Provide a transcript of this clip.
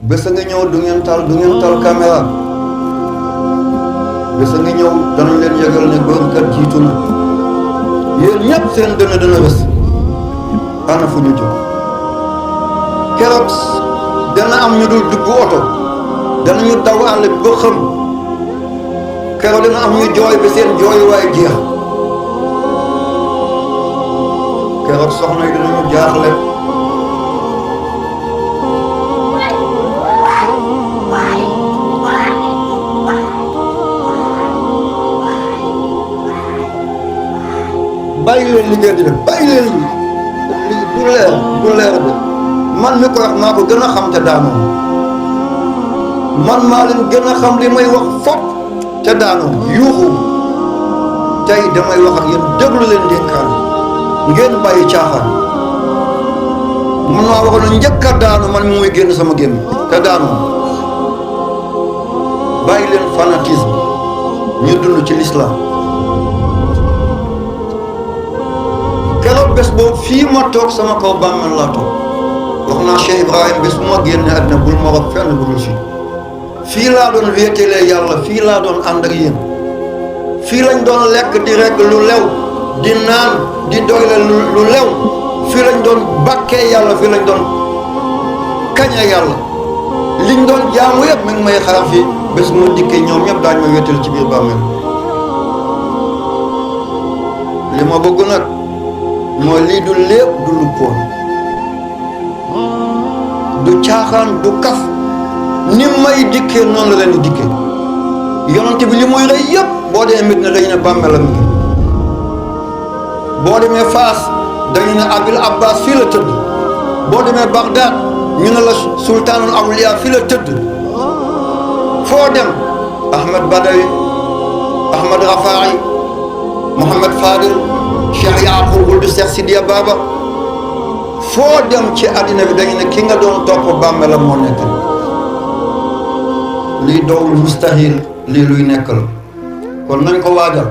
bés a nga ñëw du ngeen tal caméra bés a nga ñëw danañ leen yëgal ne góor kat jiitu na yéen ñëpp seen dana bés ana fu ñu jóg keroog dana am ñu dul dugg oto danañu daw àll bi ba xam keroog dana am ñu jooy ba seen jooy waaye jeex keroog soxna yi danañu jaaxle bàyyi leen li ngeen di def bàyyi leen li du leer de man mi ko wax maa ko gën a xam te daanoo man maa leen gën a xam li may wax fopp te daanoo yuuxu tey damay wax ak yéen déglu leen dénkaan ngeen bàyyi caaxaan man maa waxoon ne njëkk a daanu man mi muy génn sama génn te daanoo bàyyi leen fanatisme ñu dund ci l'islam keroog bés boobu fii ma toog sama kaw bàmmeel laa toog wax naa Cheikh Ibrahim bés bu ma génne àddina bul ma wax fenn bu dul fii laa doon wéetelee yàlla fii laa doon ànd ak yéen fii lañ doon lekk di rekk lu lew di naan di doyle lu lew fii lañ doon bàkkee yàlla fii lañ doon kañe yàlla liñ doon jaamu yëpp mi ngi may xaar fii bés mu dikkee ñoom ñëpp daañu ma wéetal ci biir bàmmeel li ma bëgg nag mooy lii du lépp du luppoon du caaxaan du kaf ni may dikkee noonu la leen di dikkee yonent bi li muy rëy yëpp boo demee mit ne dañu ne bàmmeelam ngi boo demee Faas dañu ne Abil Abbas fii la tëdd boo demee Bagdad ñu ne la sultaanul awliya fii la tëdd foo dem Ahmed Badawi Ahmed Rafaay Mohamed Fadil Cheikh Yaqub du Cheikh Sidiya Baba foo dem ci àddina bi dañu ne ki nga doon topp bàmmeelam moo nekk lii dowul mustahil lii luy nekk la kon nañ ko waajal